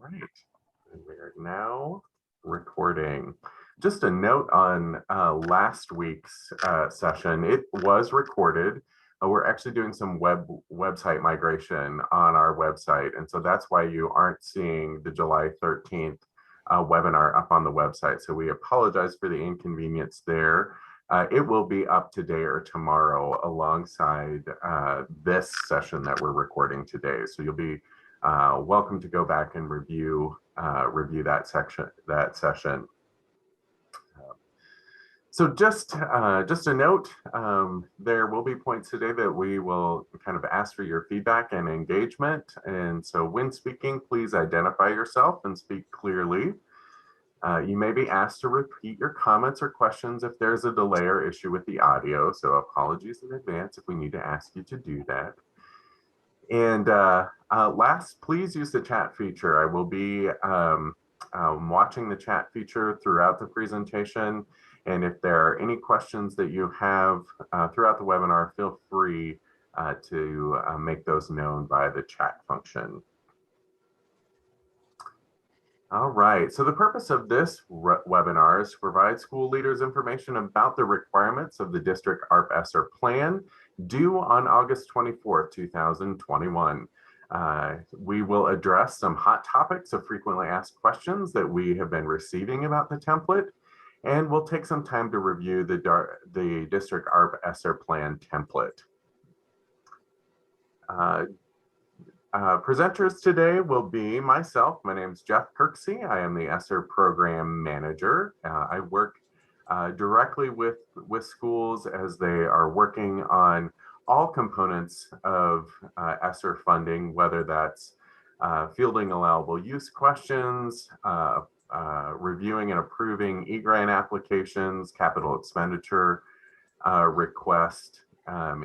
right, and we are now recording. Just a note on last week's session, it was recorded. We're actually doing some website migration on our website, and so that's why you aren't seeing the July 13th webinar up on the website. So we apologize for the inconvenience there. It will be up today or tomorrow alongside this session that we're recording today. So you'll be welcome to go back and review that session. So just a note, there will be points today that we will kind of ask for your feedback and engagement. And so when speaking, please identify yourself and speak clearly. You may be asked to repeat your comments or questions if there's a delay or issue with the audio. So apologies in advance if we need to ask you to do that. And last, please use the chat feature. I will be watching the chat feature throughout the presentation. And if there are any questions that you have throughout the webinar, feel free to make those known via the chat function. All right, so the purpose of this webinar is to provide school leaders information about the requirements of the district ARP ESSER Plan due on August 24th, 2021. We will address some hot topics of frequently asked questions that we have been receiving about the template, and we'll take some time to review the district ARP ESSER Plan template. Presenters today will be myself. My name is Jeff Kirksey. I am the ESSER Program Manager. I work directly with schools as they are working on all components of ESSER funding, whether that's fielding allowable use questions, reviewing and approving e-grant applications, capital expenditure request,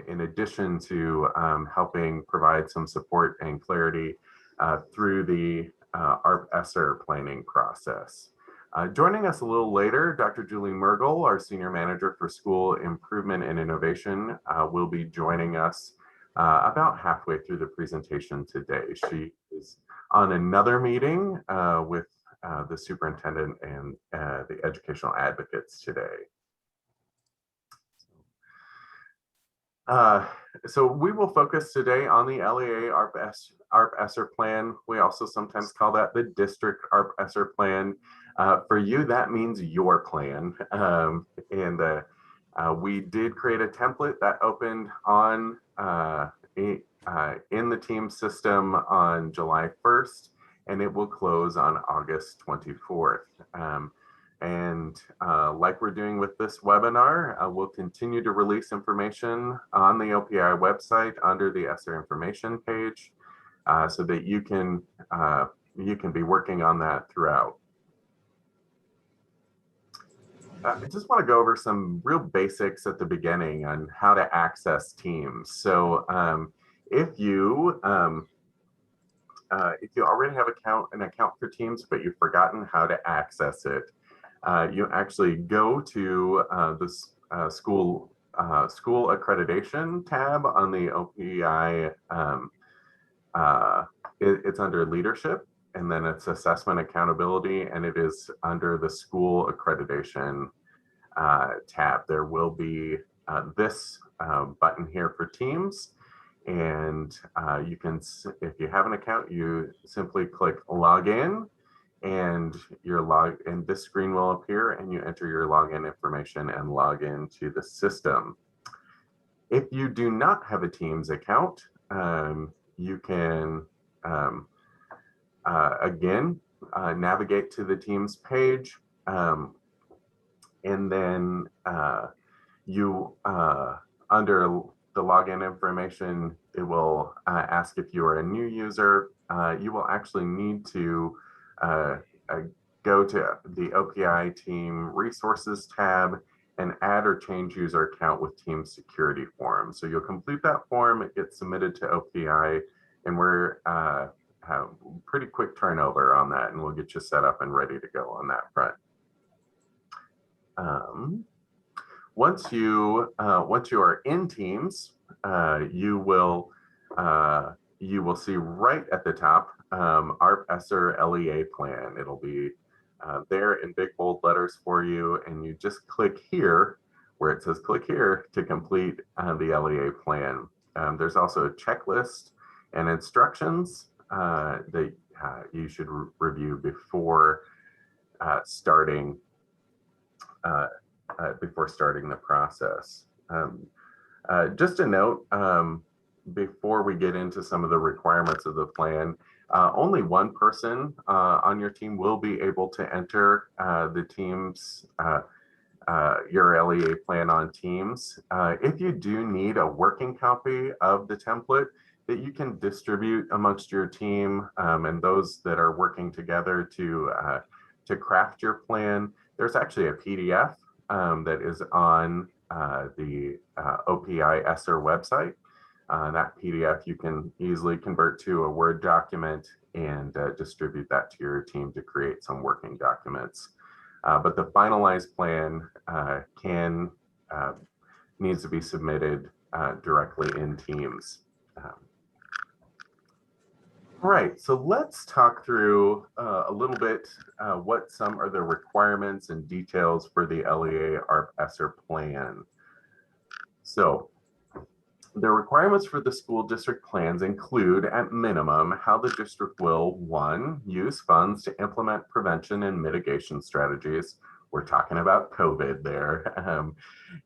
in addition to helping provide some support and clarity through the ARP ESSER planning process. Joining us a little later, Dr. Julie Mergel, our Senior Manager for School Improvement and Innovation, will be joining us about halfway through the presentation today. She is on another meeting with the superintendent and the educational advocates today. So we will focus today on the LEA ARP ESSER Plan. We also sometimes call that the District ARP ESSER Plan. For you, that means your plan. We did create a template that opened on in the team system on July 1st, and it will close on August 24th. Like we're doing with this webinar, we'll continue to release information on the OPI website under the ESSER information page so that you can be working on that throughout. I just want to go over some real basics at the beginning on how to access Teams. So if you already have an account for Teams, but you've forgotten how to access it, you actually go to the school accreditation tab on the OPI. It's under leadership, and then it's assessment accountability, and it is under the school accreditation tab. There will be this button here for Teams, and you can, if you have an account, you simply click login, and this screen will appear, and you enter your login information and log into the system. If you do not have a Teams account, you can again navigate to the Teams page, and then you under the login information, it will ask if you are a new user. You will actually need to go to the OPI Team Resources tab and add or change user account with Team Security form. So you'll complete that form, it gets submitted to OPI, and we're have pretty quick turnover on that, and we'll get you set up and ready to go on that front. Once you are in Teams, you you will see right at the top, ARP ESSER LEA plan. It'll be there in big bold letters for you, and you just click here where it says click here to complete the LEA plan. There's also a checklist and instructions that you should review before starting the process. Just a note, before we get into some of the requirements of the plan, only one person on your team will be able to enter the team's your LEA plan on Teams. If you do need a working copy of the template that you can distribute amongst your team and those that are working together to craft your plan, there's actually a PDF that is on the OPI ESSER website. That PDF you can easily convert to a Word document and distribute that to your team to create some working documents. But the finalized plan needs to be submitted directly in Teams. All right, so let's talk through a little bit what some are the requirements and details for the LEA ARP ESSER plan. So the requirements for the school district plans include, at minimum, how the district will, 1, use funds to implement prevention and mitigation strategies. We're talking about COVID there.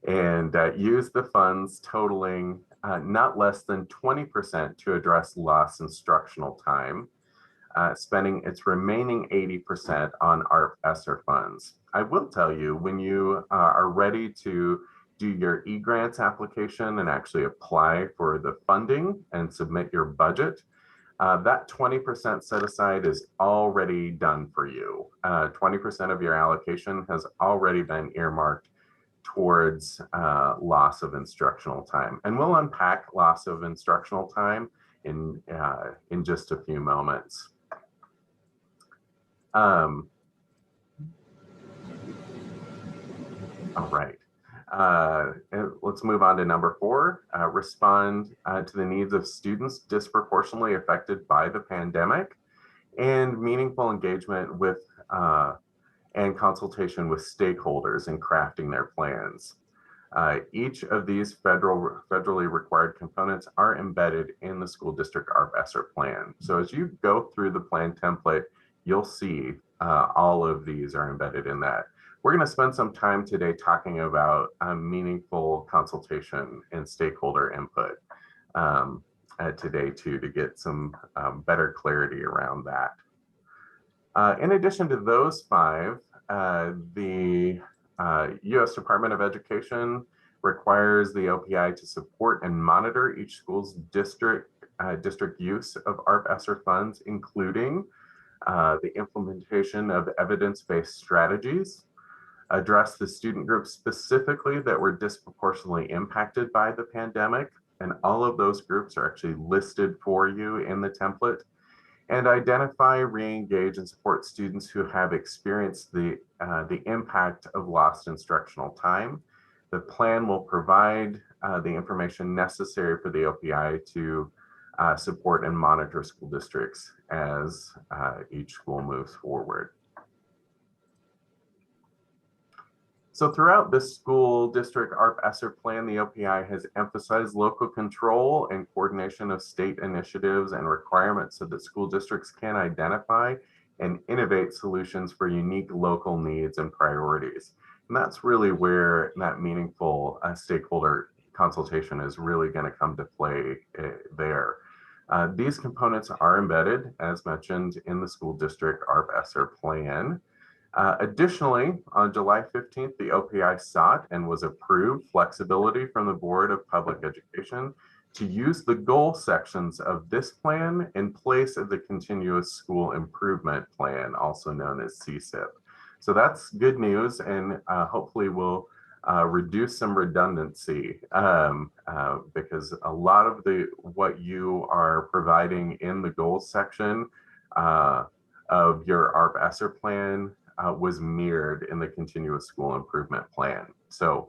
And use the funds totaling not less than 20% to address lost instructional time, spending its remaining 80% on ARP ESSER funds. I will tell you, when you are ready to do your e-grants application and actually apply for the funding and submit your budget, that 20% set aside is already done for you. 20% of your allocation has already been earmarked towards loss of instructional time. And we'll unpack loss of instructional time in just a few moments. All right. Let's move on to number 4, respond to the needs of students disproportionately affected by the pandemic, and meaningful engagement with and consultation with stakeholders in crafting their plans. Each of these federally required components are embedded in the school district ARP ESSER plan. So as you go through the plan template, you'll see all of these are embedded in that. We're going to spend some time today talking about meaningful consultation and stakeholder input today too, to get some better clarity around that. In addition to those 5, the U.S. Department of Education requires the OPI to support and monitor each school's district use of ARP ESSER funds, including the implementation of evidence-based strategies, address the student groups specifically that were disproportionately impacted by the pandemic, and all of those groups are actually listed for you in the template, and identify, re-engage, and support students who have experienced the impact of lost instructional time. The plan will provide the information necessary for the OPI to support and monitor school districts as each school moves forward. So throughout the school district ARP ESSER plan, the OPI has emphasized local control and coordination of state initiatives and requirements so that school districts can identify and innovate solutions for unique local needs and priorities. And that's really where that meaningful stakeholder consultation is really going to come to play there. These components are embedded, as mentioned, in the school district ARP ESSER plan. Additionally, on July 15th, the OPI sought and was approved flexibility from the Board of Public Education to use the goal sections of this plan in place of the Continuous School Improvement Plan, also known as CSIP. So that's good news, and hopefully will reduce some redundancy because a lot of what you are providing in the goals section of your ARP ESSER plan was mirrored in the Continuous School Improvement Plan. So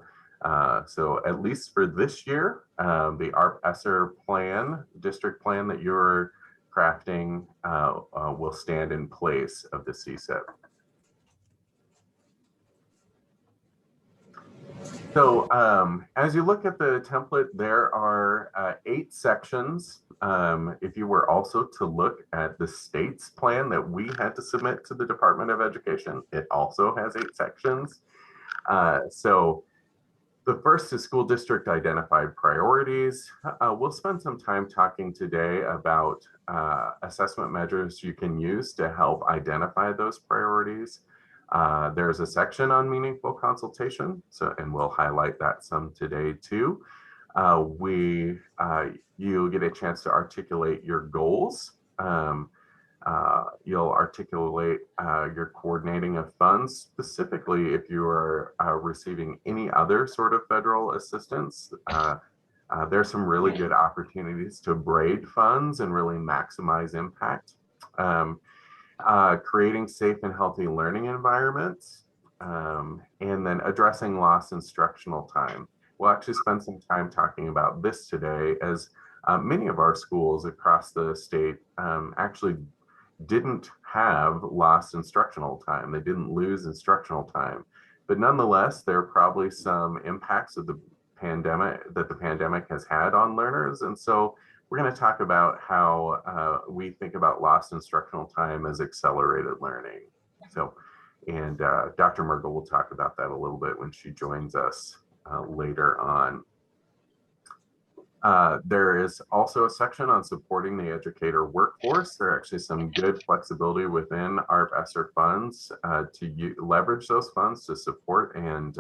So at least for this year, the ARP ESSER plan, district plan that you're crafting will stand in place of the CSIP. So as you look at the template, there are 8 sections. If you were also to look at the state's plan that we had to submit to the Department of Education, it also has 8 sections. So the first is school district identified priorities. We'll spend some time talking today about assessment measures you can use to help identify those priorities. There's a section on meaningful consultation, and we'll highlight that some today too. You'll get a chance to articulate your goals. You'll articulate your coordinating of funds, specifically if you are receiving any other sort of federal assistance. There's some really good opportunities to braid funds and really maximize impact. Creating safe and healthy learning environments, and then addressing lost instructional time. We'll actually spend some time talking about this today, as many of our schools across the state actually didn't have lost instructional time. They didn't lose instructional time, but nonetheless, there are probably some impacts of the pandemic has had on learners. And so we're going to talk about how we think about lost instructional time as accelerated learning. So, and Dr. Mergel will talk about that a little bit when she joins us later on. There is also a section on supporting the educator workforce. There are actually some good flexibility within ARP ESSER funds to leverage those funds to support and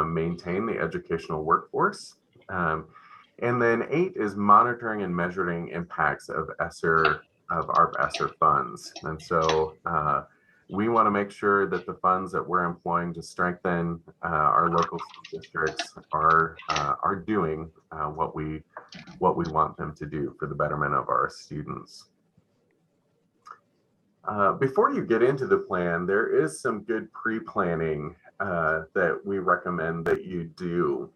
maintain the educational workforce. And then 8 is monitoring and measuring impacts of ARP ESSER funds. And so we want to make sure that the funds that we're employing to strengthen our local school districts are doing what we want them to do for the betterment of our students. Before you get into the plan, there is some good pre-planning that we recommend that you do.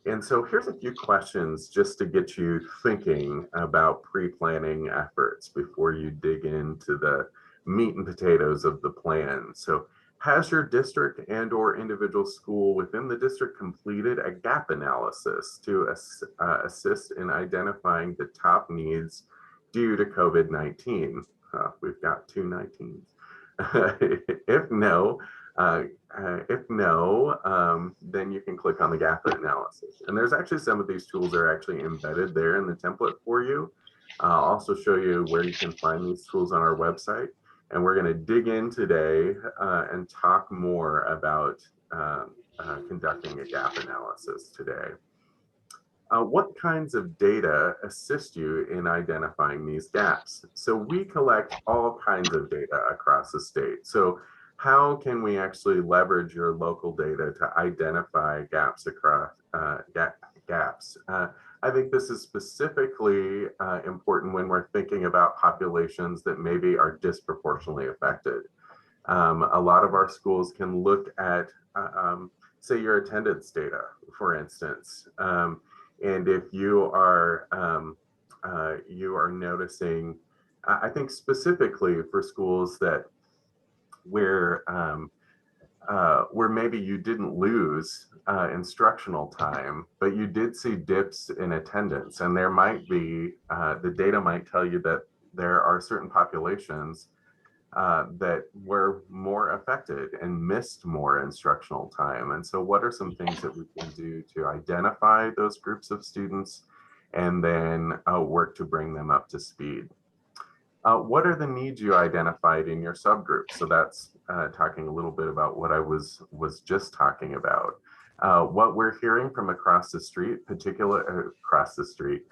And so here's a few questions just to get you thinking about pre-planning efforts before you dig into the meat and potatoes of the plan. So, has your district and/or individual school within the district completed a gap analysis to assist in identifying the top needs due to COVID-19? We've got 2 19s. If no, then you can click on the gap analysis. And there's actually some of these tools that are actually embedded there in the template for you. I'll also show you where you can find these tools on our website. And we're going to dig in today and talk more about conducting a gap analysis today. What kinds of data assist you in identifying these gaps? So we collect all kinds of data across the state. So how can we actually leverage your local data to identify gaps across gaps? I think this is specifically important when we're thinking about populations that maybe are disproportionately affected. A lot of our schools can look at, say, your attendance data, for instance. And if you are noticing, I think specifically for schools that where maybe you didn't lose instructional time, but you did see dips in attendance, and there might be, the data might tell you that there are certain populations that were more affected and missed more instructional time. And so what are some things that we can do to identify those groups of students and then work to bring them up to speed? What are the needs you identified in your subgroups? So that's talking a little bit about what I was just talking about. What we're hearing from across the street, across the state,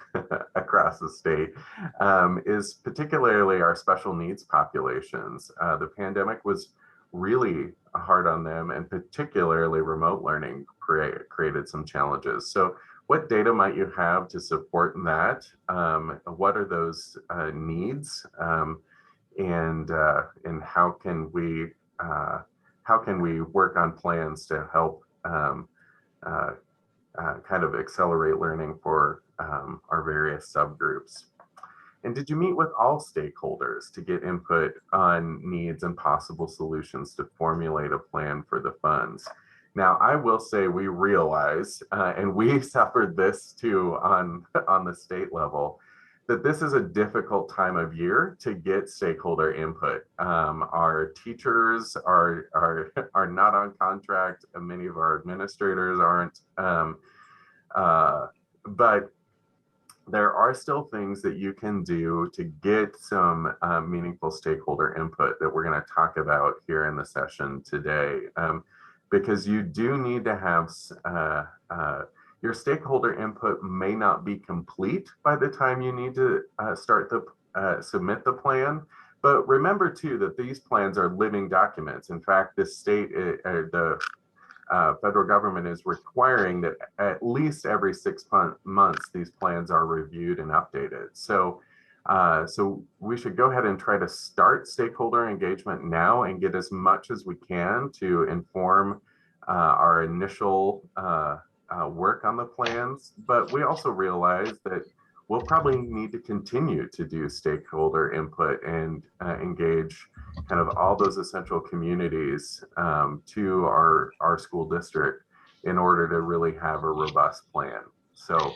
is particularly our special needs populations. The pandemic was really hard on them, and particularly remote learning created some challenges. So what data might you have to support that? What are those needs, and how can we work on plans to help kind of accelerate learning for our various subgroups. And did you meet with all stakeholders to get input on needs and possible solutions to formulate a plan for the funds? Now, I will say we realize, and we suffered this too on the state level, that this is a difficult time of year to get stakeholder input. Our teachers are not on contract, and many of our administrators aren't. But there are still things that you can do to get some meaningful stakeholder input that we're going to talk about here in the session today. Because you do need to have your stakeholder input may not be complete by the time you need to submit the plan. But remember too that these plans are living documents. In fact, the state, the federal government is requiring that at least every 6 months these plans are reviewed and updated. So we should go ahead and try to start stakeholder engagement now and get as much as we can to inform our initial work on the plans. But we also realize that we'll probably need to continue to do stakeholder input and engage kind of all those essential communities to our school district in order to really have a robust plan. So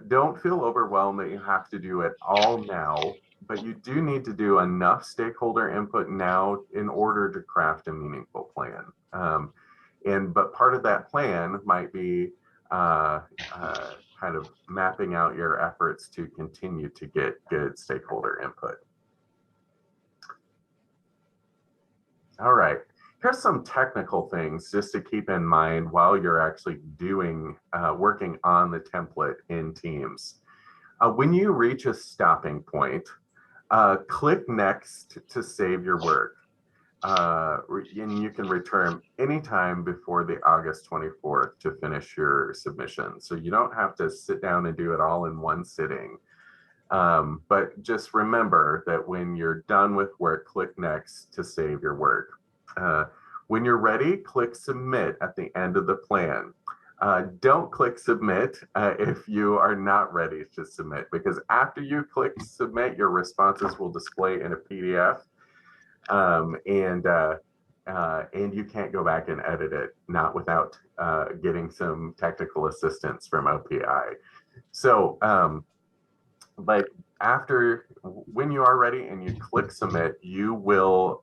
don't feel overwhelmed that you have to do it all now, but you do need to do enough stakeholder input now in order to craft a meaningful plan. But part of that plan might be kind of mapping out your efforts to continue to get good stakeholder input. All right, here's some technical things just to keep in mind while you're actually working on the template in Teams. When you reach a stopping point, click Next to save your work. And you can return anytime before the August 24th to finish your submission. So you don't have to sit down and do it all in one sitting. But just remember that when you're done with work, click Next to save your work. When you're ready, click Submit at the end of the plan. Don't click Submit if you are not ready to submit, because after you click Submit, your responses will display in a PDF. And you can't go back and edit it, not without getting some technical assistance from OPI. So, but when you are ready and you click Submit, you will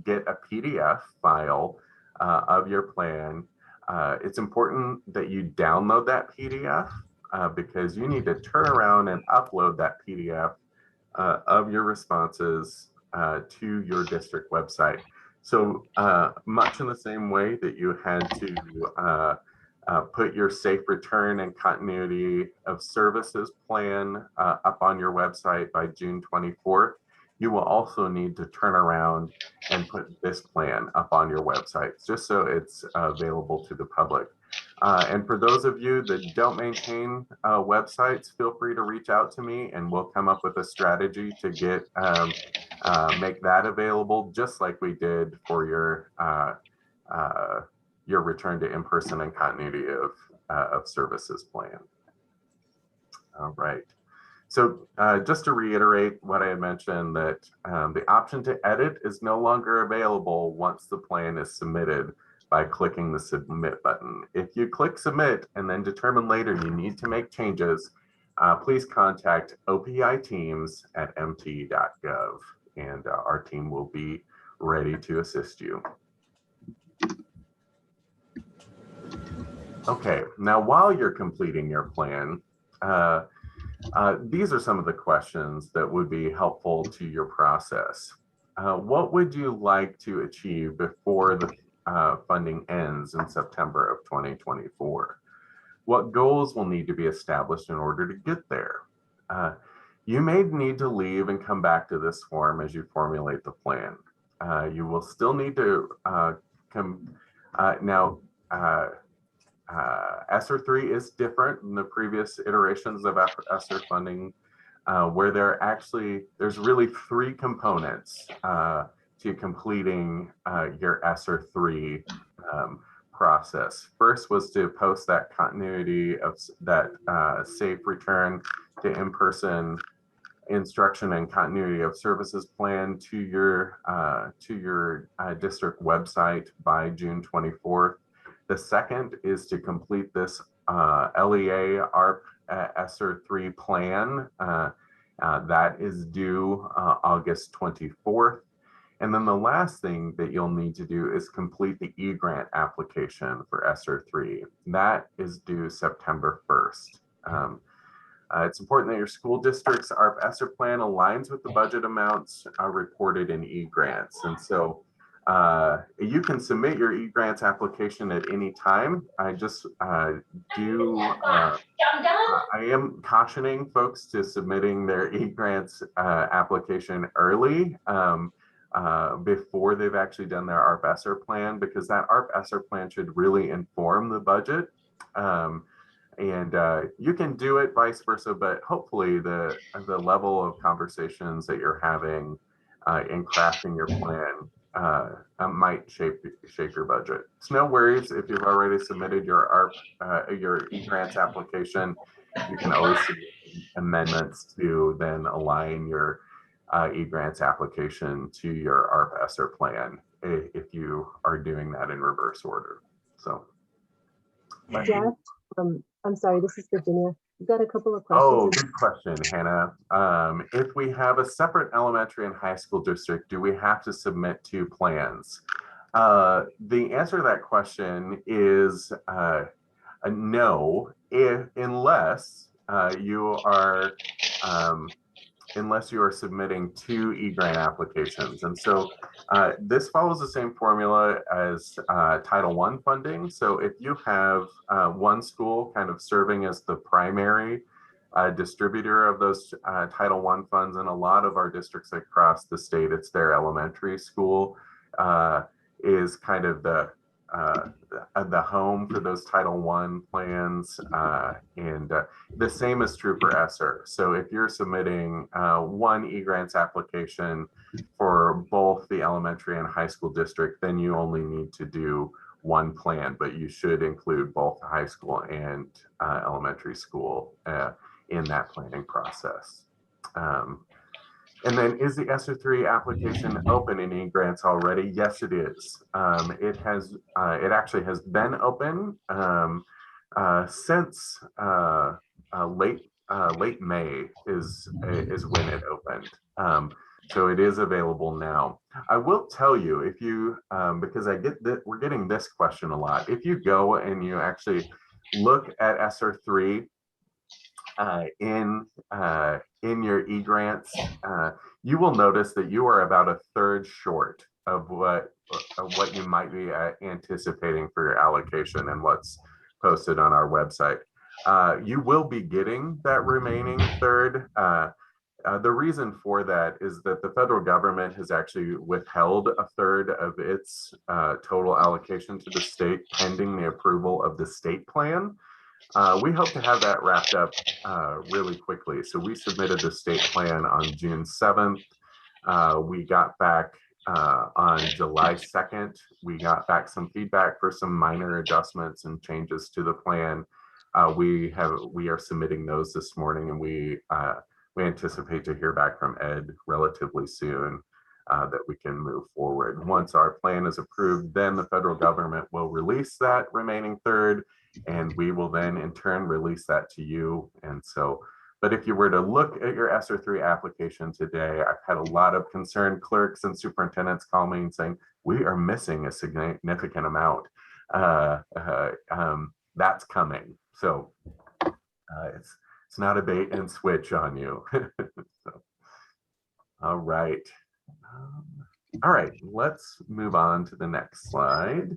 get a PDF file of your plan. It's important that you download that PDF because you need to turn around and upload that PDF of your responses to your district website. So much in the same way that you had to put your safe return and continuity of services plan up on your website by June 24th, you will also need to turn around and put this plan up on your website, just so it's available to the public. And for those of you that don't maintain websites, feel free to reach out to me and we'll come up with a strategy to get make that available, just like we did for your return to in-person and continuity of services plan. All right. So just to reiterate what I had mentioned, that the option to edit is no longer available once the plan is submitted by clicking the Submit button. If you click Submit and then determine later you need to make changes, please contact OPI teams at mt.gov and our team will be ready to assist you. Okay, now while you're completing your plan, these are some of the questions that would be helpful to your process. What would you like to achieve before the funding ends in September of 2024? What goals will need to be established in order to get there? You may need to leave and come back to this form as you formulate the plan. You will still need to ESSER 3 is different than the previous iterations of ESSER funding, where there's really three components to to completing your ESSER 3 process. First was to post that continuity of that safe return to in-person instruction and continuity of services plan to your district website by June 24th. The second is to complete this LEA ARP ESSER 3 plan. That is due August 24th. And then the last thing that you'll need to do is complete the e-grant application for ESSER 3. That is due September 1st. It's important that your school district's ARP ESSER plan aligns with the budget amounts reported in e-grants. And so you can submit your e-grants application at any time. I am cautioning folks to submitting their e-grants application early before they've actually done their ARP ESSER plan, because that ARP ESSER plan should really inform the budget. You can do it vice versa, but hopefully the level of conversations that you're having in crafting your plan might shape your budget. It's no worries if you've already submitted your your e-grants application. You can always submit amendments to then align your e-grants application to your ARP ESSER plan if you are doing that in reverse order. So, Jeff, I'm sorry, this is Virginia. We've got a couple of questions. Oh, good question, Hannah. If we have a separate elementary and high school district, do we have to submit two plans? The answer to that question is no, unless you are submitting two e-grant applications. And so this follows the same formula as Title I funding. So if you have one school kind of serving as the primary distributor of those Title I funds, and a lot of our districts across the state, it's their elementary school is kind of the home for those Title I plans, and the same is true for ESSER. So if you're submitting one e-grants application for both the elementary and high school district, then you only need to do one plan, but you should include both high school and elementary school in that planning process. And then, is the ESSER 3 application open in e-grants already? Yes, it is. It actually has been open since late May is when it opened. So it is available now. I will tell you, if you because we're getting this question a lot. If you go and you actually look at ESSER 3 in your e-grants, you will notice that you are about a third short of what you might be anticipating for your allocation and what's posted on our website. You will be getting that remaining third. The reason for that is that the federal government has actually withheld a third of its total allocation to the state pending the approval of the state plan. We hope to have that wrapped up really quickly. So we submitted the state plan on June 7th. We got back on July 2nd. We got back some feedback for some minor adjustments and changes to the plan. We are submitting those this morning, and we anticipate to hear back from Ed relatively soon that we can move forward. Once our plan is approved, then the federal government will release that remaining third, and we will then in turn release that to you. And so, but if you were to look at your ESSER 3 application today, I've had a lot of concerned clerks and superintendents call me and saying, we are missing a significant amount. That's coming. So it's not a bait and switch on you. So, all right. All right, let's move on to the next slide.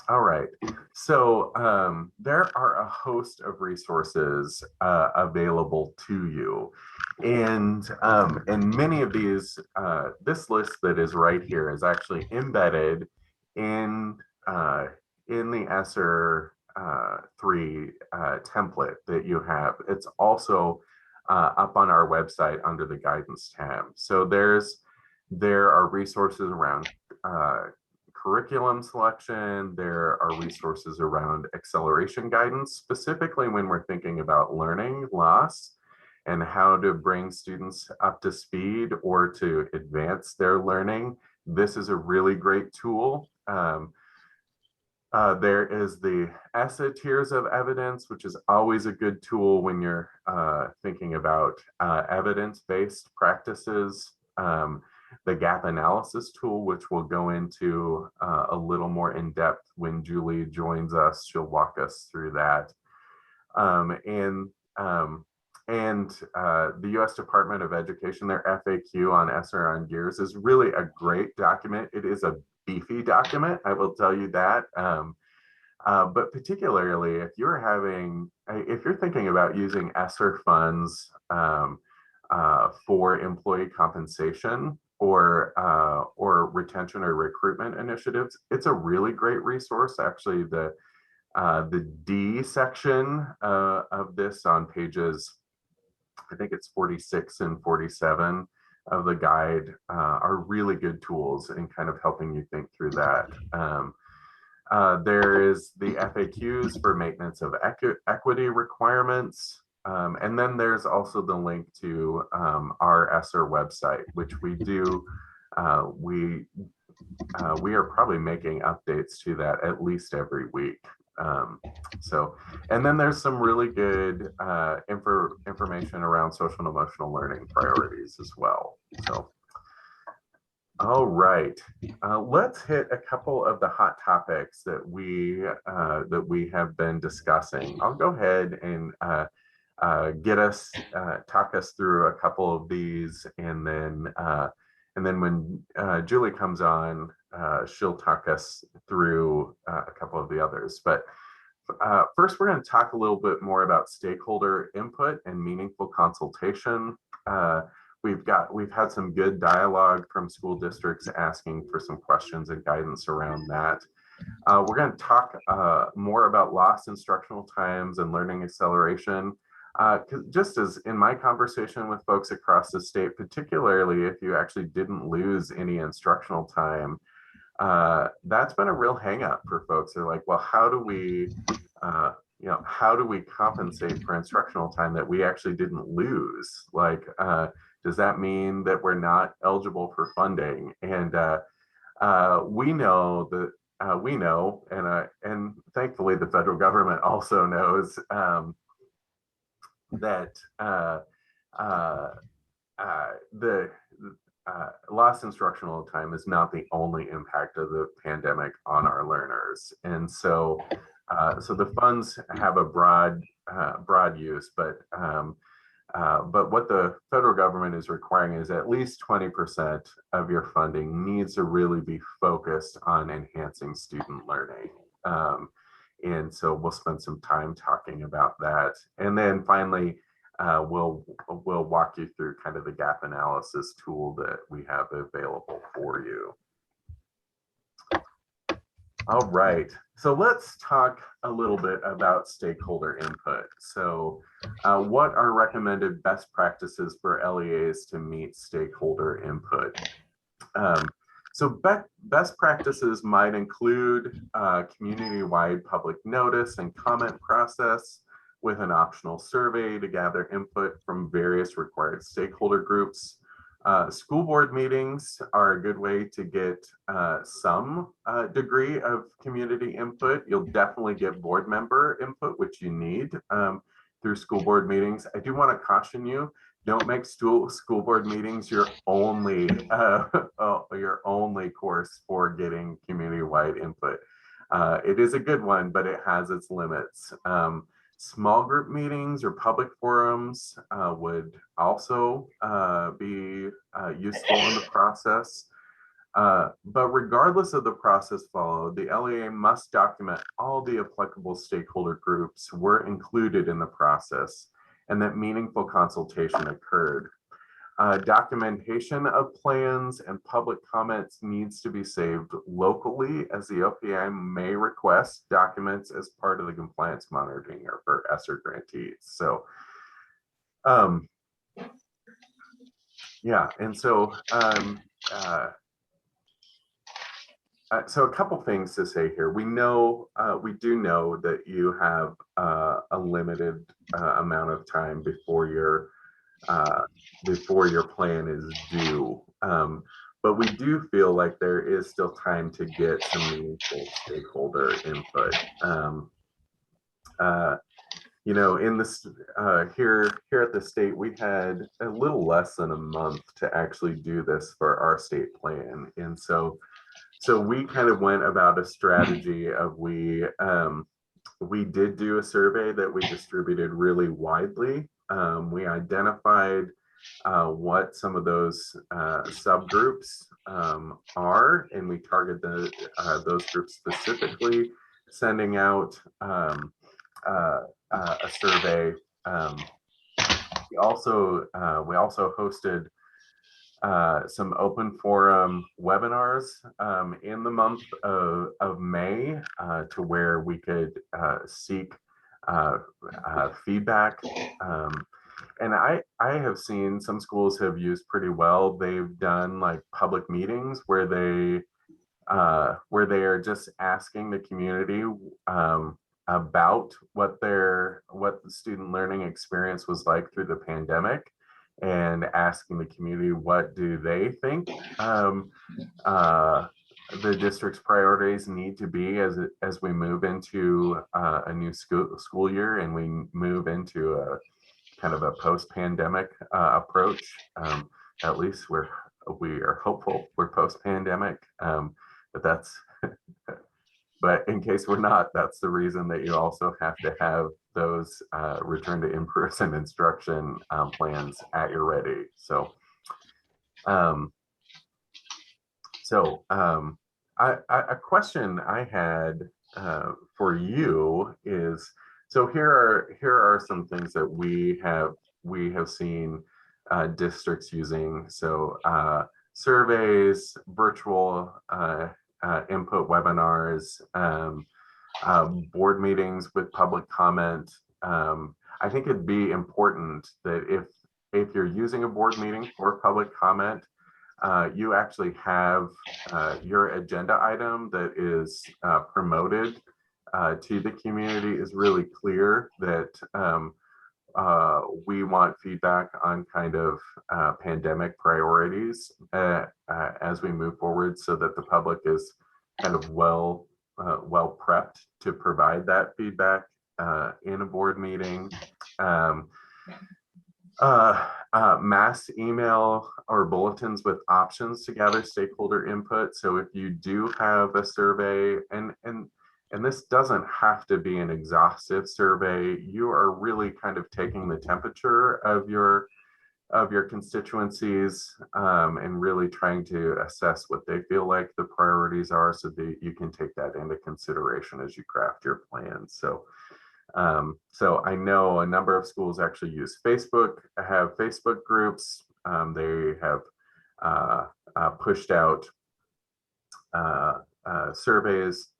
All right, so there are a host of resources available to you, and many of these, this list that is right here is actually embedded in the ESSER 3 template that you have. It's also up on our website under the guidance tab. So there are resources around curriculum selection. There are resources around acceleration guidance, specifically when we're thinking about learning loss and how to bring students up to speed or to advance their learning. This is a really great tool. There is the ESSA tiers of evidence, which is always a good tool when you're thinking about evidence-based practices. The gap analysis tool, which we'll go into a little more in depth when Julie joins us. She'll walk us through that. The U.S. Department of Education, their FAQ on ESSER on Gears is really a great document. It is a beefy document, I will tell you that. But particularly if you're thinking about using ESSER funds for employee compensation or retention or recruitment initiatives, it's a really great resource. Actually, the D section of this on pages, I think it's 46 and 47 of the guide are really good tools in kind of helping you think through that. There is the FAQs for maintenance of equity requirements. And then there's also the link to our ESSER website, which we do. We are probably making updates to that at least every week. And then there's some really good information around social and emotional learning priorities as well. So, all right, let's hit a couple of the hot topics that we have been discussing. I'll go ahead and talk us through a couple of these, and then when Julie comes on, she'll talk us through a couple of the others. But first, we're going to talk a little bit more about stakeholder input and meaningful consultation. We've had some good dialogue from school districts asking for some questions and guidance around that. We're going to talk more about lost instructional times and learning acceleration. Just as in my conversation with folks across the state, particularly if you actually didn't lose any instructional time, that's been a real hang up for folks. They're like, well, how do we compensate for instructional time that we actually didn't lose? Like, does that mean that we're not eligible for funding? And we know that and thankfully the federal government also knows that the lost instructional time is not the only impact of the pandemic on our learners. And so the funds have a broad use, but what the federal government is requiring is at least 20% of your funding needs to really be focused on enhancing student learning. And so we'll spend some time talking about that. And then finally, we'll walk you through kind of the gap analysis tool that we have available for you. All right, so let's talk a little bit about stakeholder input. So what are recommended best practices for LEAs to meet stakeholder input? So best practices might include community-wide public notice and comment process with an optional survey to gather input from various required stakeholder groups. School board meetings are a good way to get some degree of community input. You'll definitely get board member input, which you need through school board meetings. I do want to caution you, don't make school board meetings your only course for getting community-wide input. It is a good one, but it has its limits. Small group meetings or public forums would also be useful in the process. But regardless of the process followed, the LEA must document all the applicable stakeholder groups were included in the process and that meaningful consultation occurred. Documentation of plans and public comments needs to be saved locally, as the OPI may request documents as part of the compliance monitoring or for ESSER grantees. So Yeah, and so so a couple things to say here. We do know that you have a limited amount of time before your plan is due. But we do feel like there is still time to get some meaningful stakeholder input. You know, in this here at the state, we had a little less than a month to actually do this for our state plan, and so we kind of went about a strategy of we did do a survey that we distributed really widely. We identified what some of those subgroups are, and we target those groups specifically, sending out a survey. We also hosted some open forum webinars in the month of May to where we could seek feedback. And I have seen some schools have used pretty well. They've done like public meetings where they are just asking the community about what the student learning experience was like through the pandemic, and asking the community what do they think the district's priorities need to be as we move into a new school year, and we move into a kind of a post-pandemic approach. At least we are hopeful we're post-pandemic, but that's but in case we're not, that's the reason that you also have to have those return to in-person instruction plans at your ready. So, a question I had for you is, so here are some things that we have seen districts using. So surveys, virtual input webinars, board meetings with public comment. I think it'd be important that if you're using a board meeting for public comment, you actually have your agenda item that is promoted to the community is really clear, that we want feedback on kind of pandemic priorities as we move forward, so that the public is kind of well prepped to provide that feedback in a board meeting. Mass email or bulletins with options to gather stakeholder input. So if you do have a survey, and this doesn't have to be an exhaustive survey, you are really kind of taking the temperature of your constituencies, and really trying to assess what they feel like the priorities are, so that you can take that into consideration as you craft your plan. So I know a number of schools actually use Facebook, have Facebook groups. They have pushed out surveys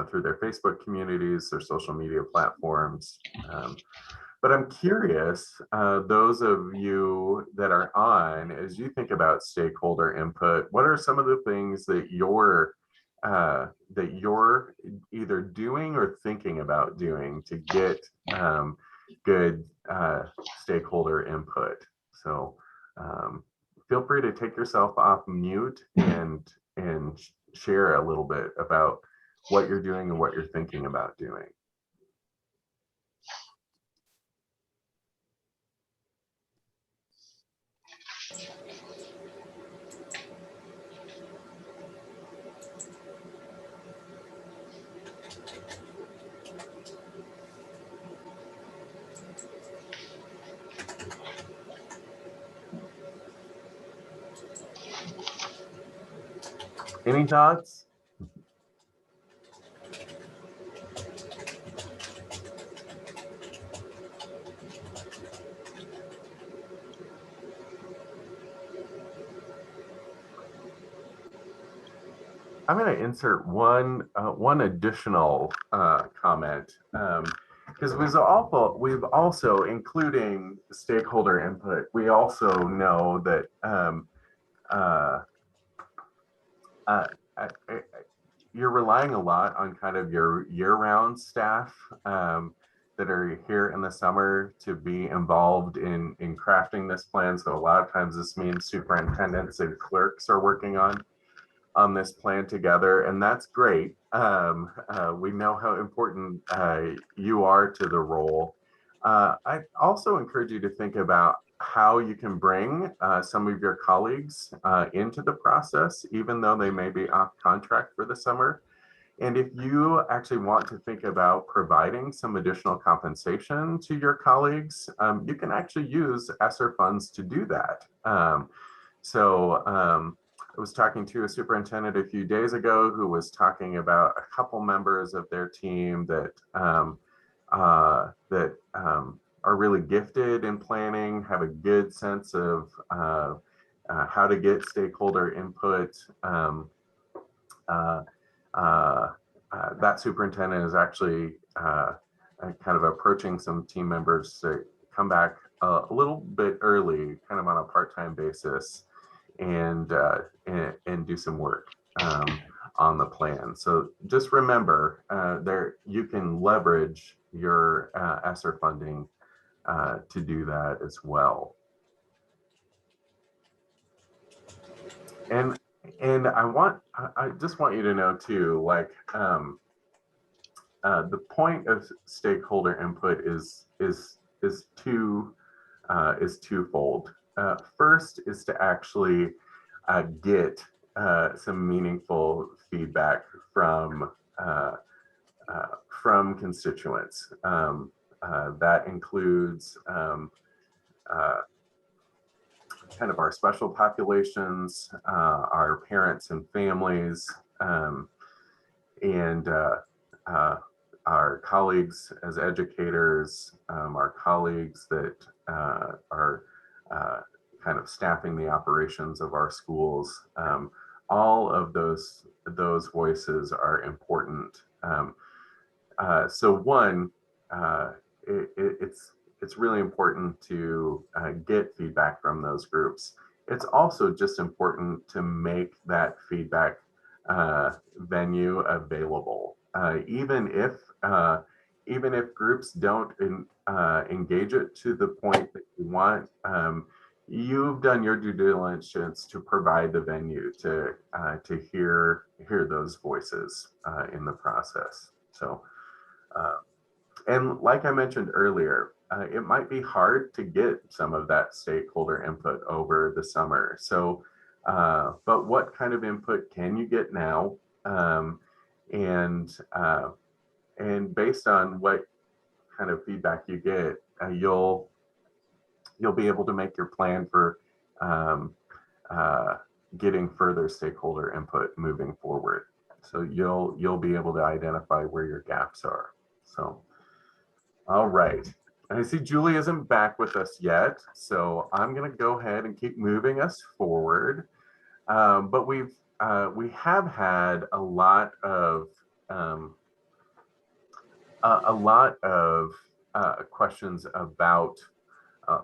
through their Facebook communities, their social media platforms. But I'm curious, those of you that are on, as you think about stakeholder input, what are some of the things that you're either doing or thinking about doing to get good stakeholder input? So feel free to take yourself off mute and share a little bit about what you're doing and what you're thinking about doing. Any thoughts? I'm going to insert one additional comment, because we've also, including stakeholder input, we also know that uh, uh, you're relying a lot on kind of your year-round staff that are here in the summer to be involved in crafting this plan. So a lot of times this means superintendents and clerks are working on this plan together, and that's great. We know how important you are to the role. I also encourage you to think about how you can bring some of your colleagues into the process, even though they may be off contract for the summer. And if you actually want to think about providing some additional compensation to your colleagues, you can actually use ESSER funds to do that. I was talking to a superintendent a few days ago who was talking about a couple members of their team that are really gifted in planning, have a good sense of how to get stakeholder input. That superintendent is actually kind of approaching some team members to come back a little bit early, kind of on a part-time basis, and do some work on the plan. So just remember, there you can leverage your ESSER funding to do that as well. And I just want you to know too, like the point of stakeholder input is twofold. First is to actually get some meaningful feedback from constituents. That includes kind of our special populations, our parents and families, and our colleagues as educators, our colleagues that are kind of staffing the operations of our schools. All of those voices are important. So one, it's really important to get feedback from those groups. It's also just important to make that feedback venue available, even if groups don't engage it to the point that you want. You've done your due diligence to provide the venue to hear those voices in the process. So, and like I mentioned earlier, it might be hard to get some of that stakeholder input over the summer. So, but what kind of input can you get now? And based on what kind of feedback you get, you'll be able to make your plan for getting further stakeholder input moving forward. So you'll be able to identify where your gaps are. So, all right. And I see Julie isn't back with us yet, so I'm going to go ahead and keep moving us forward. But we have had a lot of questions about,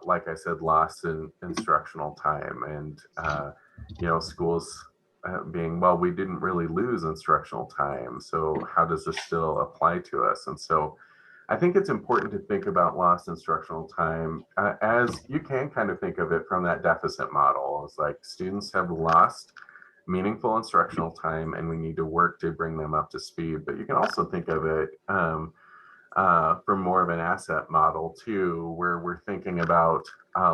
like I said, loss in instructional time, and schools being, well, we didn't really lose instructional time, so how does this still apply to us? And so I think it's important to think about lost instructional time as you can kind of think of it from that deficit model. It's like students have lost meaningful instructional time and we need to work to bring them up to speed. But you can also think of it from more of an asset model too, where we're thinking about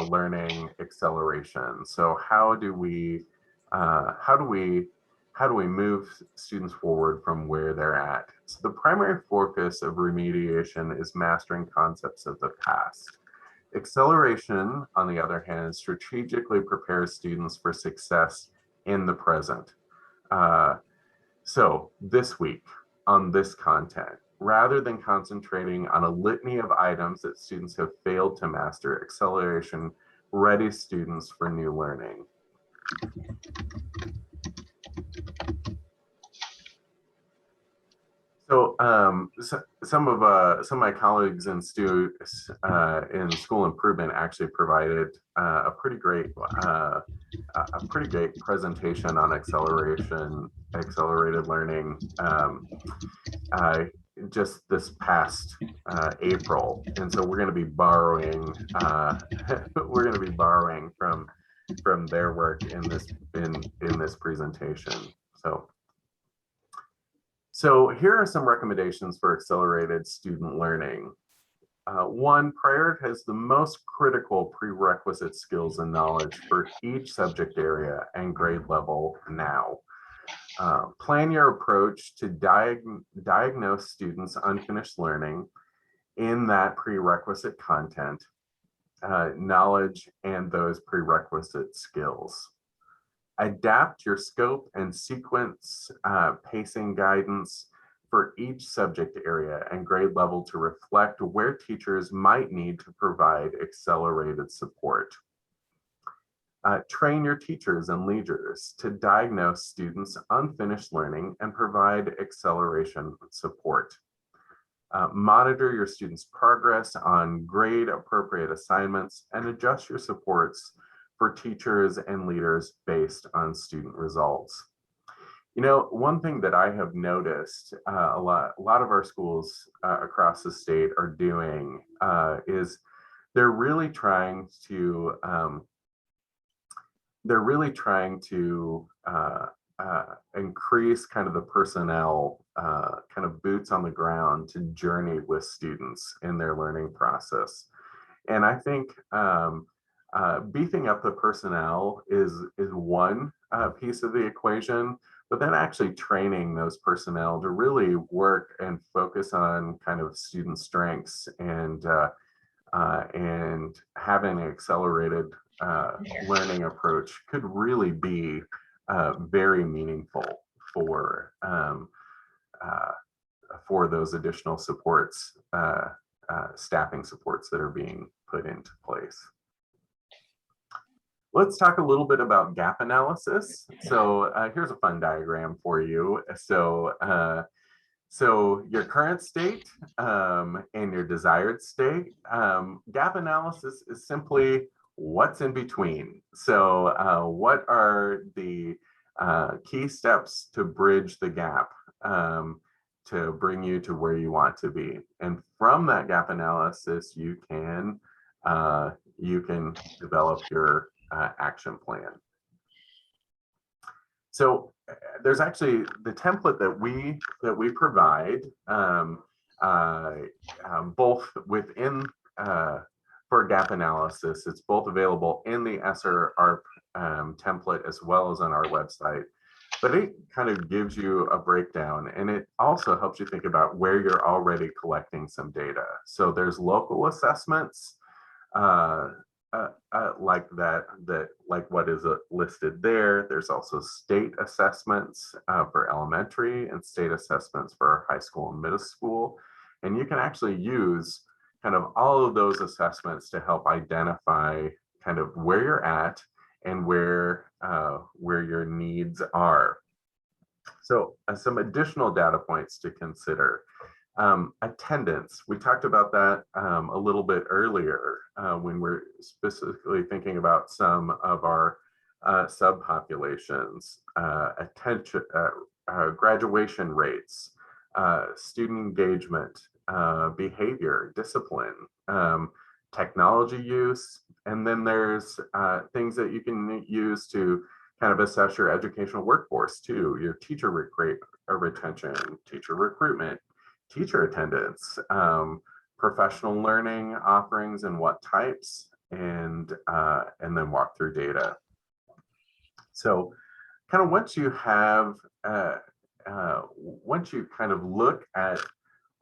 learning acceleration. So how do we move students forward from where they're at? So the primary focus of remediation is mastering concepts of the past. Acceleration, on the other hand, strategically prepares students for success in the present. So this week on this content, rather than concentrating on a litany of items that students have failed to master, acceleration readies students for new learning. So some of my colleagues and students in school improvement actually provided a pretty great presentation on accelerated learning just this past April, and so we're going to be borrowing from their work in this presentation. So here are some recommendations for accelerated student learning. One, prioritize the most critical prerequisite skills and knowledge for each subject area and grade level now. Plan your approach to diagnose students' unfinished learning in that prerequisite content, knowledge, and those prerequisite skills. Adapt your scope and sequence pacing guidance for each subject area and grade level to reflect where teachers might need to provide accelerated support. Train your teachers and leaders to diagnose students' unfinished learning and provide acceleration support. Monitor your students' progress on grade appropriate assignments and adjust your supports for teachers and leaders based on student results. You know, one thing that I have noticed a lot of our schools across the state are doing is they're really trying to increase kind of the personnel, kind of boots on the ground to journey with students in their learning process. And I think beefing up the personnel is one piece of the equation, but then actually training those personnel to really work and focus on kind of student strengths and having an accelerated learning approach could really be very meaningful for those additional supports, staffing supports that are being put into place. Let's talk a little bit about gap analysis. So here's a fun diagram for you. So your current state and your desired state. Gap analysis is simply what's in between. So what are the key steps to bridge the gap to bring you to where you want to be? And from that gap analysis, you can develop your action plan. So there's actually the template that we provide both within for gap analysis. It's both available in the ESSER ARP template as well as on our website. But it kind of gives you a breakdown, and it also helps you think about where you're already collecting some data. So there's local assessments like what is listed there. There's also state assessments for elementary and state assessments for high school and middle school. And you can actually use kind of all of those assessments to help identify kind of where you're at and where your needs are. So some additional data points to consider. Attendance, we talked about that a little bit earlier when we're specifically thinking about some of our subpopulations. Graduation rates, student engagement, behavior, discipline, technology use, and then there's things that you can use to kind of assess your educational workforce too, your teacher retention, teacher recruitment, teacher attendance, professional learning offerings and what types, and then walk through data. So kind of once you have, once you kind of look at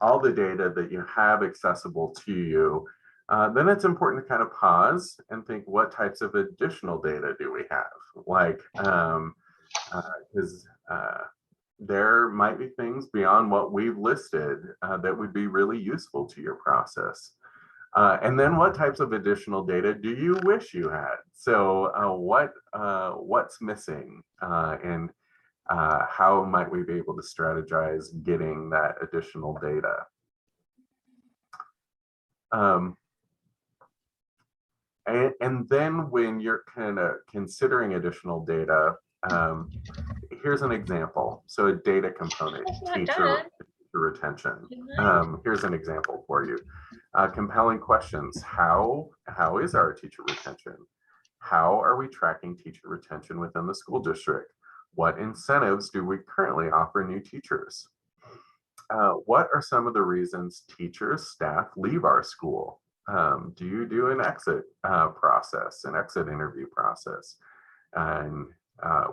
all the data that you have accessible to you, then it's important to kind of pause and think, what types of additional data do we have? Like, there might be things beyond what we've listed that would be really useful to your process. And then what types of additional data do you wish you had? So what's missing? And how might we be able to strategize getting that additional data? And then when you're kind of considering additional data, here's an example. So a data component, teacher retention. Here's an example for you. Compelling questions. How is our teacher retention? How are we tracking teacher retention within the school district? What incentives do we currently offer new teachers? What are some of the reasons teachers, staff leave our school? Do you do an exit process, an exit interview process? And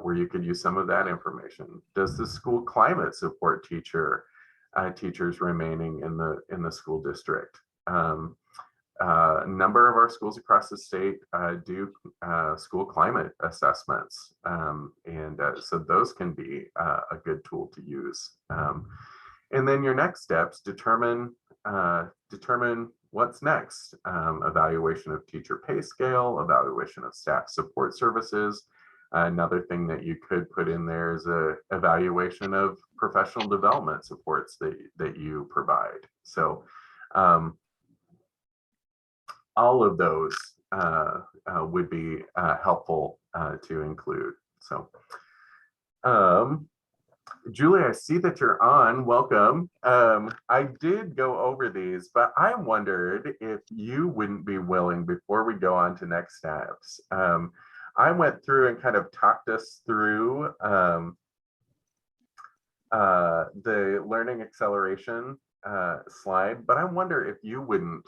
where you could use some of that information. Does the school climate support teachers remaining in the school district? A number of our schools across the state do school climate assessments, and so those can be a good tool to use. And then your next steps, determine what's next. Evaluation of teacher pay scale, evaluation of staff support services. Another thing that you could put in there is a evaluation of professional development supports that you provide. So all of those would be helpful to include. So Julie, I see that you're on. Welcome. I did go over these, but I wondered if you wouldn't be willing, before we go on to next steps. I went through and kind of talked us through the learning acceleration slide, but I wonder if you wouldn't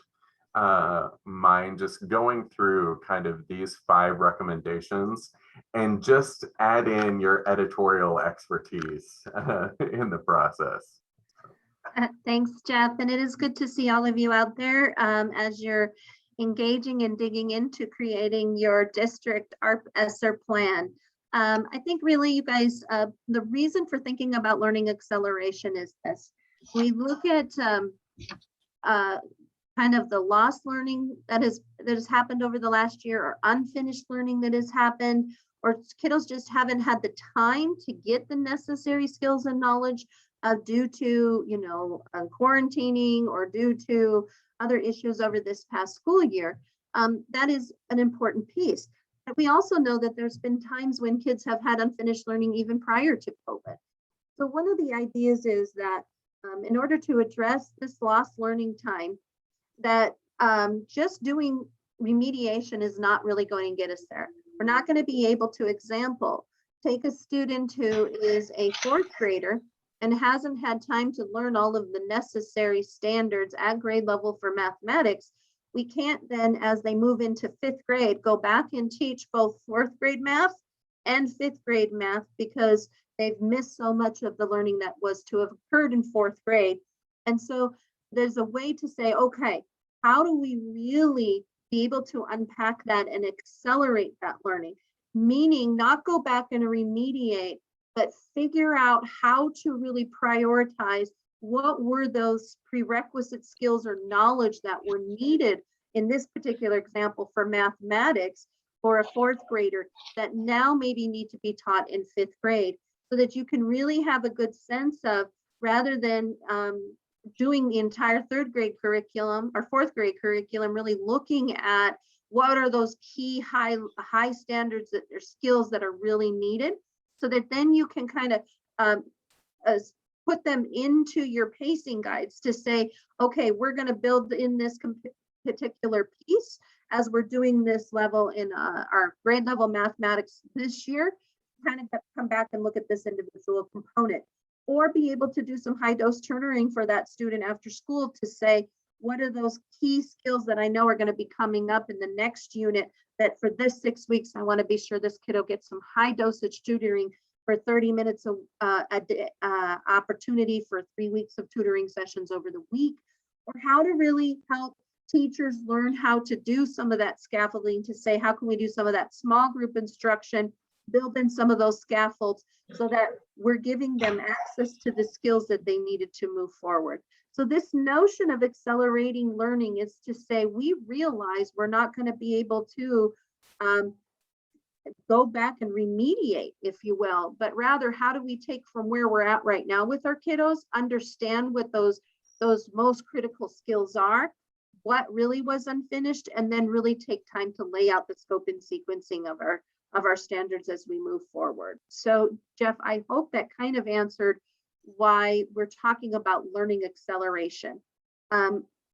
mind just going through kind of these 5 recommendations and just add in your editorial expertise in the process. Thanks, Jeff. And it is good to see all of you out there as you're engaging and digging into creating your district ARP ESSER plan. I think really, you guys, the reason for thinking about learning acceleration is this. We look at kind of the lost learning that has happened over the last year, or unfinished learning that has happened, or kiddos just haven't had the time to get the necessary skills and knowledge due to, quarantining or due to other issues over this past school year. That is an important piece. But we also know that there's been times when kids have had unfinished learning even prior to COVID. So one of the ideas is that in order to address this lost learning time, that just doing remediation is not really going to get us there. We're not going to be able to, example, take a student who is a 4th grader and hasn't had time to learn all of the necessary standards at grade level for mathematics. We can't then, as they move into 5th grade, go back and teach both 4th grade math and 5th grade math because they've missed so much of the learning that was to have occurred in 4th grade. And so there's a way to say, okay, how do we really be able to unpack that and accelerate that learning? Meaning not go back and remediate, but figure out how to really prioritize what were those prerequisite skills or knowledge that were needed in this particular example for mathematics for a 4th grader that now maybe need to be taught in 5th grade, so that you can really have a good sense of, rather than doing the entire 3rd grade curriculum or 4th grade curriculum, really looking at what are those key high standards that are skills that are really needed, so that then you can kind of put them into your pacing guides to say, okay, we're going to build in this particular piece as we're doing this level in our grade level mathematics this year, kind of come back and look at this individual component. Or be able to do some high dose tutoring for that student after school to say, what are those key skills that I know are going to be coming up in the next unit, that for this 6 weeks, I want to be sure this kiddo gets some high dosage tutoring for 30 minutes a day, opportunity for 3 weeks of tutoring sessions over the week, or how to really help teachers learn how to do some of that scaffolding to say, how can we do some of that small group instruction, build in some of those scaffolds so that we're giving them access to the skills that they needed to move forward. So this notion of accelerating learning is to say, we realize we're not going to be able to go back and remediate, if you will, but rather how do we take from where we're at right now with our kiddos, understand what those most critical skills are, what really was unfinished, and then really take time to lay out the scope and sequencing of our standards as we move forward. So Jeff, I hope that kind of answered why we're talking about learning acceleration.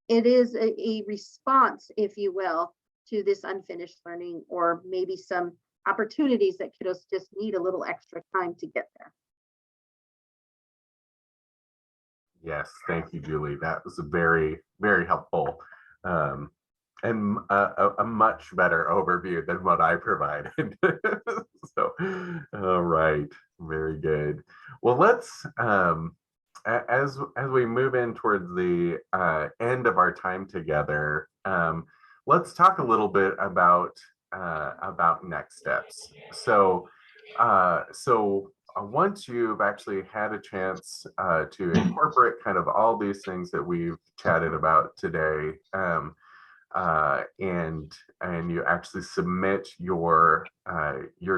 It is a response, if you will, to this unfinished learning, or maybe some opportunities that kiddos just need a little extra time to get there. Yes, thank you, Julie. That was a very, very helpful and a much better overview than what I provided. So, all right, very good. Well, let's as we move in towards the end of our time together, let's talk a little bit about next steps. So, once you've actually had a chance to incorporate kind of all these things that we've chatted about today, and you actually submit your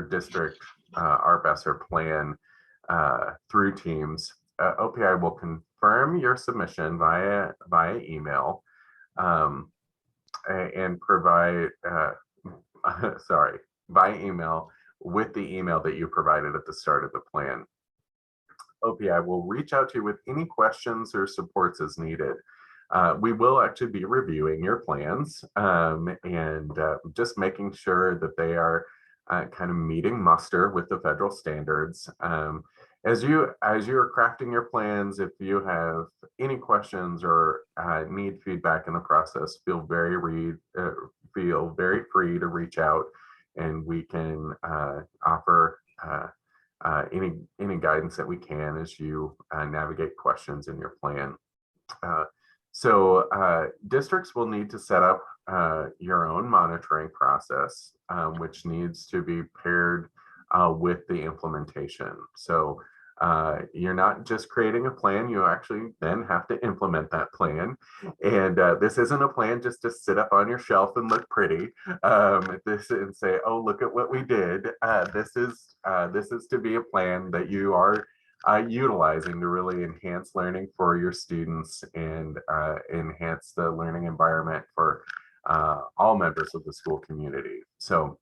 district ARP ESSER plan through Teams, OPI will confirm your submission via email, and provide by email with the email that you provided at the start of the plan. OPI will reach out to you with any questions or supports as needed. We will actually be reviewing your plans and just making sure that they are kind of meeting muster with the federal standards. As you are crafting your plans, if you have any questions or need feedback in the process, feel very free to reach out, and we can offer any guidance that we can as you navigate questions in your plan. So districts will need to set up your own monitoring process, which needs to be paired with the implementation. So you're not just creating a plan, you actually then have to implement that plan. And this isn't a plan just to sit up on your shelf and look pretty, and say, oh, look at what we did. This is to be a plan that you are utilizing to really enhance learning for your students and enhance the learning environment for all members of the school community. So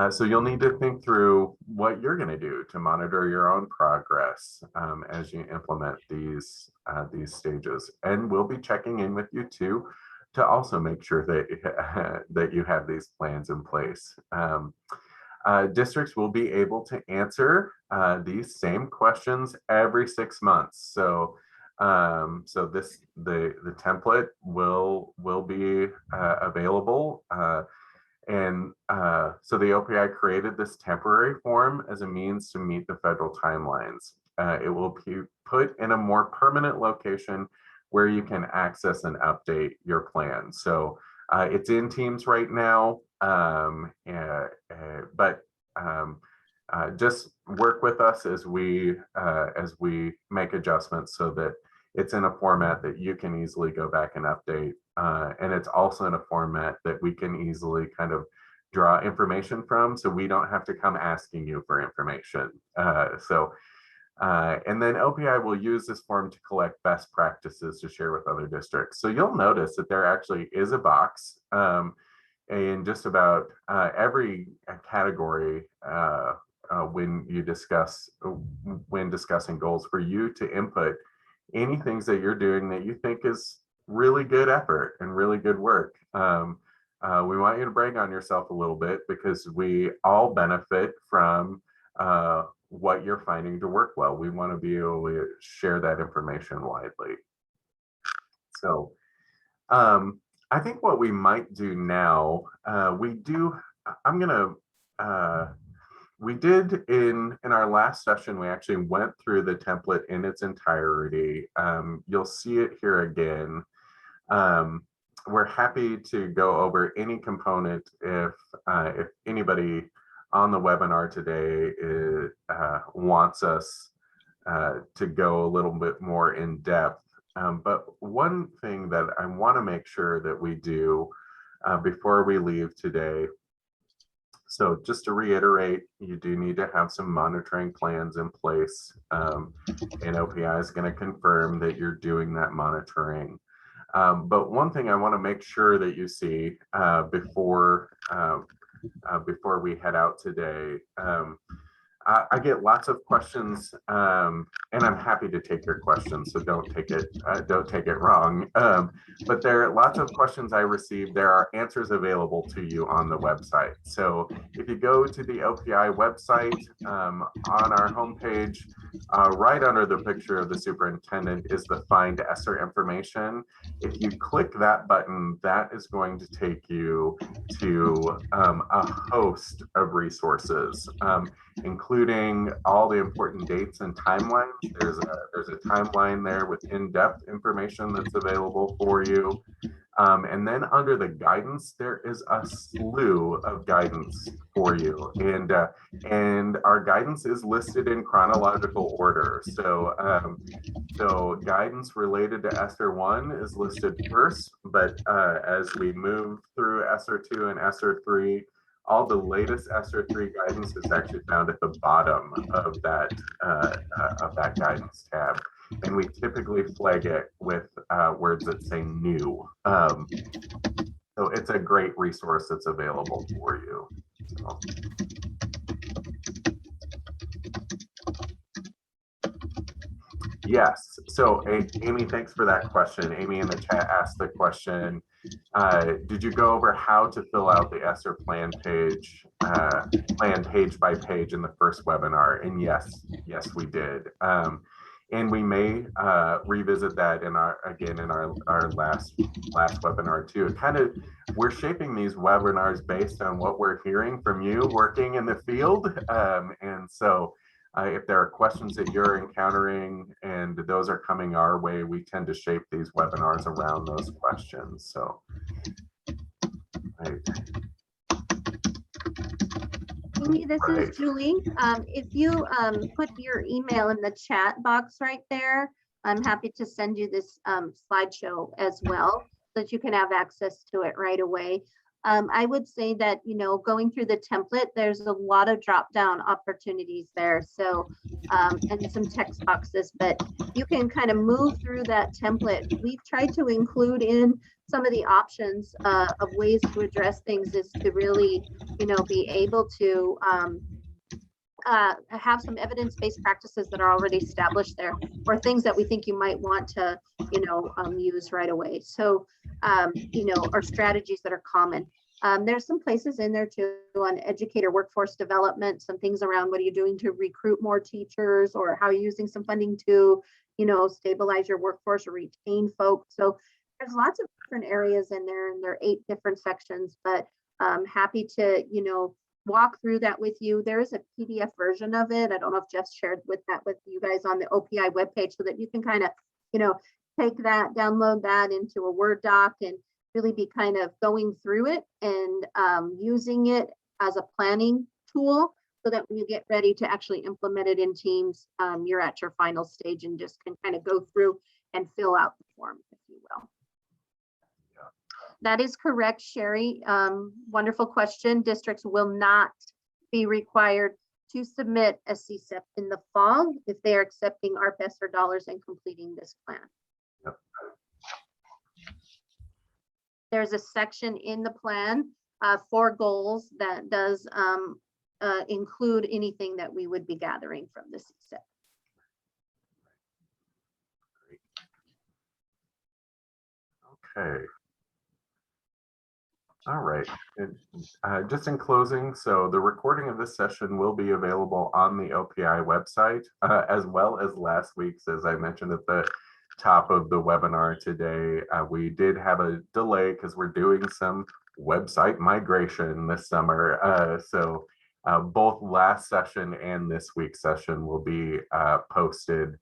so you'll need to think through what you're going to do to monitor your own progress as you implement these stages, and we'll be checking in with you too to also make sure that that you have these plans in place. Districts will be able to answer these same questions every 6 months. So so the template will be available. And so the OPI created this temporary form as a means to meet the federal timelines. It will be put in a more permanent location where you can access and update your plan. So it's in Teams right now, but just work with us as we make adjustments so that it's in a format that you can easily go back and update. And it's also in a format that we can easily kind of draw information from, so we don't have to come asking you for information. And then OPI will use this form to collect best practices to share with other districts. So you'll notice that there actually is a box in just about every category when discussing goals, for you to input any things that you're doing that you think is really good effort and really good work. We want you to brag on yourself a little bit, because we all benefit from what you're finding to work well. We want to be able to share that information widely. So I think what we might do now, we did in our last session, we actually went through the template in its entirety. You'll see it here again. We're happy to go over any component if anybody on the webinar today wants us to go a little bit more in depth. But one thing that I want to make sure that we do before we leave today So just to reiterate, you do need to have some monitoring plans in place. And OPI is going to confirm that you're doing that monitoring. But one thing I want to make sure that you see before we head out today, I get lots of questions, and I'm happy to take your questions, so don't take it wrong. But there are lots of questions I received. There are answers available to you on the website. So if you go to the OPI website, on our homepage, right under the picture of the superintendent is the Find ESSER information. If you click that button, that is going to take you to a host of resources, including all the important dates and timelines. There's a timeline there with in-depth information that's available for you. And then under the guidance, there is a slew of guidance for you. And our guidance is listed in chronological order. So, so guidance related to ESSER 1 is listed first, but as we move through ESSER 2 and ESSER 3, all the latest ESSER 3 guidance is actually found at the bottom of that guidance tab. And we typically flag it with words that say new. So it's a great resource that's available for you. So. Yes, so Amy, thanks for that question. Amy in the chat asked the question, did you go over how to fill out the ESSER plan page by page in the first webinar? And yes, we did. And we may revisit that in our last webinar too. We're shaping these webinars based on what we're hearing from you working in the field. And so if there are questions that you're encountering and those are coming our way, we tend to shape these webinars around those questions. So, right. Amy, this is Julie. If you put your email in the chat box right there, I'm happy to send you this slideshow as well, so that you can have access to it right away. I would say that, you know, going through the template, there's a lot of drop down opportunities there. So, and some text boxes, but you can kind of move through that template. We've tried to include in some of the options of ways to address things is to really, you know, be able to have some evidence-based practices that are already established there, or things that we think you might want to, you know, use right away. So, you know, or strategies that are common. There's some places in there too on educator workforce development, some things around what are you doing to recruit more teachers, or how are you using some funding to, you know, stabilize your workforce or retain folks. So there's lots of different areas in there, and there are 8 different sections, but I'm happy to, you know, walk through that with you. There is a PDF version of it. I don't know if Jeff shared with you guys on the OPI webpage, so that you can kind of, you know, take that, download that into a Word doc and really be kind of going through it and using it as a planning tool, so that when you get ready to actually implement it in teams, you're at your final stage and just can kind of go through and fill out the form, if you will. That is correct, Sherry. Wonderful question. Districts will not be required to submit a CSEP in the fall if they are accepting ARP ESSER dollars and completing this plan. Yep. There's a section in the plan for goals that does include anything that we would be gathering from the CSEP. Okay. All right. Just in closing, so the recording of this session will be available on the OPI website, as well as last week's. As I mentioned at the top of the webinar today, we did have a delay because we're doing some website migration this summer. So both last session and this week's session will be posted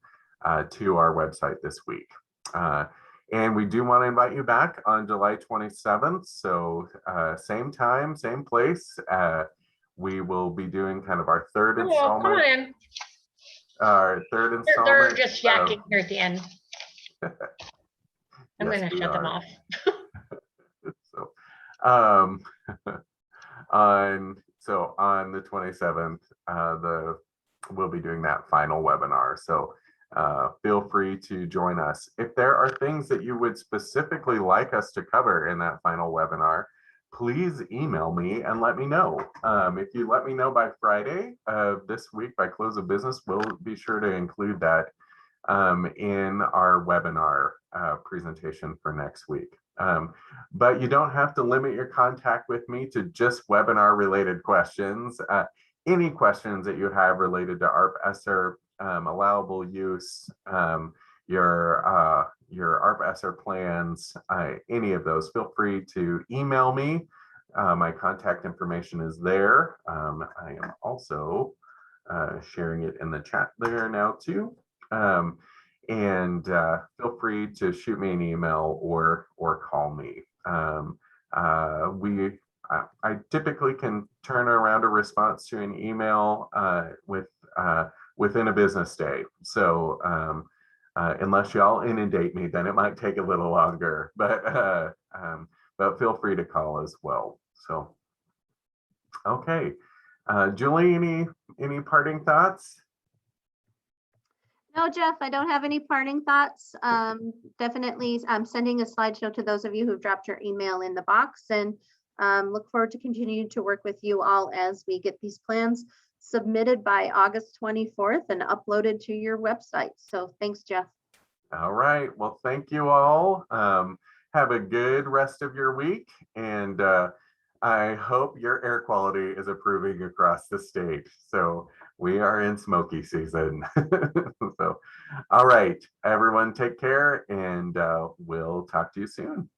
to our website this week. And we do want to invite you back on July 27th. So same time, same place. We will be doing kind of our third installment. Come on in. Our third installment. They're just yakking here at the end. I'm Yes, going to shut them off. So, So on the 27th, we'll be doing that final webinar. So feel free to join us. If there are things that you would specifically like us to cover in that final webinar, please email me and let me know. If you let me know by Friday of this week, by close of business, we'll be sure to include that in our webinar presentation for next week. But you don't have to limit your contact with me to just webinar related questions. Any questions that you have related to ARP ESSER, allowable use, your ARP ESSER plans, any of those, feel free to email me. My contact information is there. I am also sharing it in the chat there now too. Feel free to shoot me an email or call me. I typically can turn around a response to an email within a business day. So unless y'all inundate me, then it might take a little longer. But feel free to call as well. So okay, Julie, any parting thoughts? No, Jeff, I don't have any parting thoughts. Definitely, I'm sending a slideshow to those of you who've dropped your email in the box, and look forward to continuing to work with you all as we get these plans submitted by August 24th and uploaded to your website. So thanks, Jeff. All right. Well, thank you all. Have a good rest of your week, and I hope your air quality is improving across the state. So we are in smoky season. So, all right, everyone, take care, and we'll talk to you soon.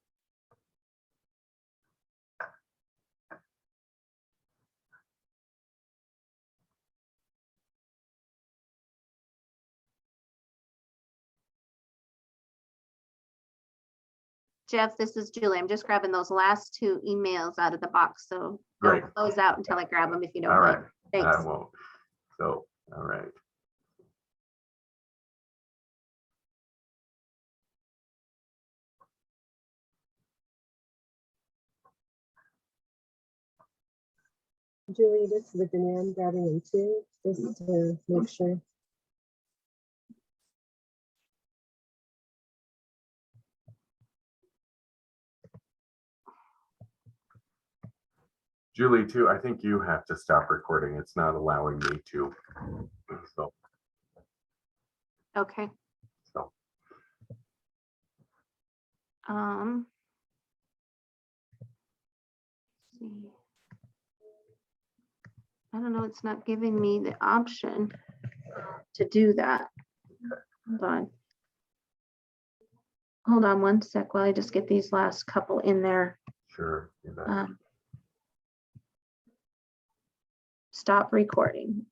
Jeff, this is Julie. I'm just grabbing those last two emails out of the box. So Great. don't close out until I grab them if you don't All mind. right. Thanks. I won't. So, all right. Julie, this is Virginia. I'm grabbing them too, just to make sure. Julie, too, I think you have to stop recording. It's not allowing me to. So, Okay. so. Let's see. I don't know, it's not giving me the option to do that. Hold on one sec while I just get these last couple in there. Sure. Stop recording.